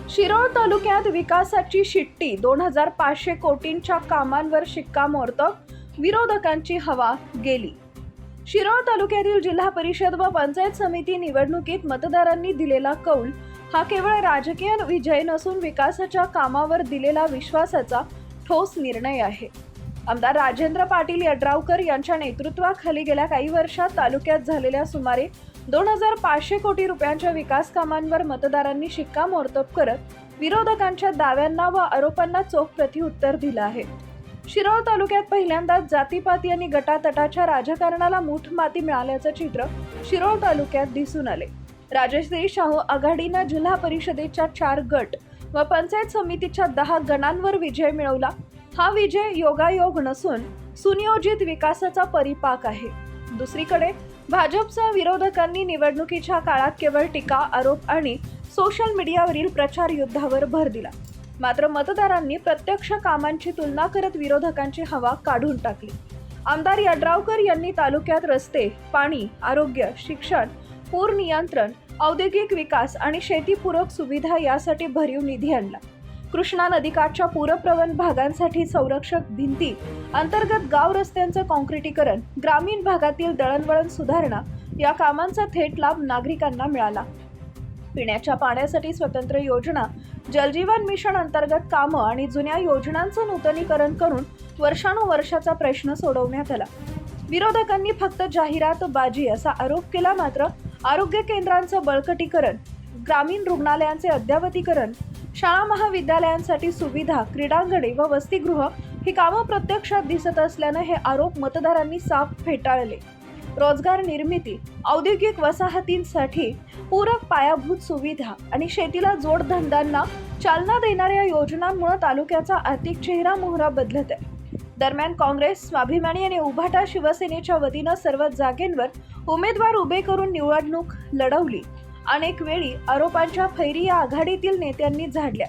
शिरोळ तालुक्यात विकासाची शिट्टी 2500 कोटींच्या कामांवर शिक्कामोर्तब, विरोधकांची हवा गेली। शिरोळ तालुक्यातील जिल्हा परिषद व पंचायत समिती निवडणुकीत मतदारांनी दिलेला कौल हा केवळ राजकीय विजय नसून विकासाच्या कामावर दिलेला विश्वासाचा ठोस निर्णय आहे। आमदार राजेंद्र पाटील यड्रावकर यांच्या नेतृत्वाखाली गेल्या काही वर्षात तालुक्यात झालेल्या सुमारे 2500 कोटी रुपयांच्या विकास कामांवर मतदारांनी शिक्कामोर्तब करत विरोधकांच्या दाव्यांना व आरोपांना चोख प्रत्युत्तर दिलं आहे। शिरोळ तालुक्यात पहिल्यांदाच जातीपाती आणि गटातटाच्या राजकारणाला मूठ माती मिळाल्याचं चित्र शिरोळ तालुक्यात दिसून आले। राजश्री शाहू आघाडीनं जिल्हा परिषदेच्या 4 गट व पंचायत समितीच्या 10 गणांवर विजय मिळवला। हा विजय योगायोग नसून सुनियोजित विकासाचा परिपाक आहे। दुसरीकडे भाजपच्या विरोधकांनी निवडणुकीच्या काळात केवळ टीका, आरोप आणि सोशल मीडियावरील प्रचार युद्धावर भर दिला। मात्र मतदारांनी प्रत्यक्ष कामांची तुलना करत विरोधकांची हवा काढून टाकली। आमदार यड्रावकर यांनी तालुक्यात रस्ते, पाणी, आरोग्य, शिक्षण, पूर नियंत्रण, औद्योगिक विकास आणि शेतीपूरक सुविधा यासाठी भरीव निधी आणला। कृष्णा नदीकाठच्या पूरप्रवण भागांसाठी संरक्षक भिंती, अंतर्गत गाव रस्त्यांचं काँक्रिटीकरण, ग्रामीण भागातील दळणवळण सुधारणा या कामांचा थेट लाभ नागरिकांना मिळाला। पिण्याच्या पाण्यासाठी स्वतंत्र योजना, जलजीवन मिशन अंतर्गत कामं आणि जुन्या योजनांचं नूतनीकरण करून वर्षानुवर्षाचा प्रश्न सोडवण्यात आला। विरोधकांनी फक्त जाहिरातबाजी असा आरोप केला, मात्र आरोग्य केंद्रांचं बळकटीकरण, ग्रामीण रुग्णालयांचे अद्ययावतीकरण, शाळा महाविद्यालयांसाठी सुविधा, क्रीडांगणे व वसतिगृह ही कामं प्रत्यक्षात दिसत असल्यानं हे आरोप मतदारांनी साफ फेटाळले। रोजगार निर्मिती, औद्योगिक वसाहतींसाठी पूरक पायाभूत सुविधा आणि शेतीला जोडधंद्यांना चालना देणाऱ्या योजनांमुळे तालुक्याचा आर्थिक चेहरा मोहरा बदलत आहे। दरम्यान काँग्रेस, स्वाभिमानी आणि उभाटा शिवसेनेच्या वतीनं सर्व जागेंवर उमेदवार उभे करून निवडणूक लढवली। अनेक वेळी आरोपांच्या फैरी या आघाडीतील नेत्यांनी झाडल्या,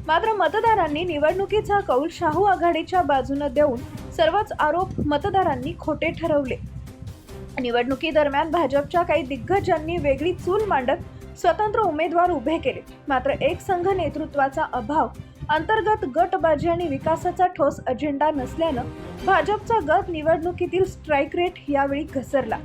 मात्र मतदारांनी निवडणुकीचा कौल शाहू आघाडीच्या बाजूने देऊन सर्वच आरोप मतदारांनी खोटे ठरवले। निवडणुकीदरम्यान भाजपच्या काही दिग्गजांनी वेगळी चूल मांडत स्वतंत्र उमेदवार उभे केले, मात्र एक संघ नेतृत्वाचा अभाव, अंतर्गत गटबाजी आणि विकासाचा ठोस अजेंडा नसल्यानं भाजपचा गट निवडणुकीतील स्ट्राईक रेट यावेळी घसरला।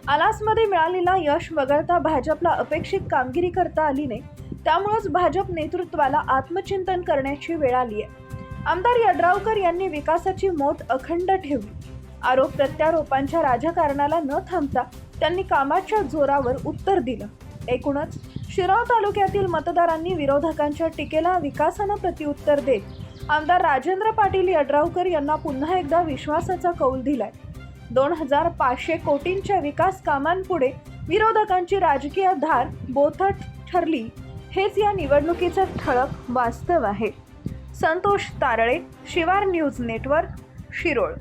आलासमध्ये मिळालेला यश वगळता भाजपला अपेक्षित कामगिरी करता आली नाही, त्यामुळेच भाजप नेतृत्वाला आत्मचिंतन करण्याची वेळ आली आहे। आमदार यड्रावकर यांनी विकासाची मोठ अखंड ठेवली। आरोप प्रत्यारोपांच्या राजकारणाला न थांबता त्यांनी कामाच्या जोरावर उत्तर दिलं। एकूणच शिरोळ तालुक्यातील मतदारांनी विरोधकांच्या टीकेला विकासानं प्रत्युत्तर देत आमदार राजेंद्र पाटील यड्रावकर यांना पुन्हा एकदा विश्वासाचा कौल दिलाय। 2500 कोटींच्या विकास कामांपुढे विरोधकांची राजकीय धार बोथट ठरली, हेच या निवडणुकीचं ठळक वास्तव आहे। संतोष तारळे, शिवार न्यूज नेटवर्क, शिरोळ।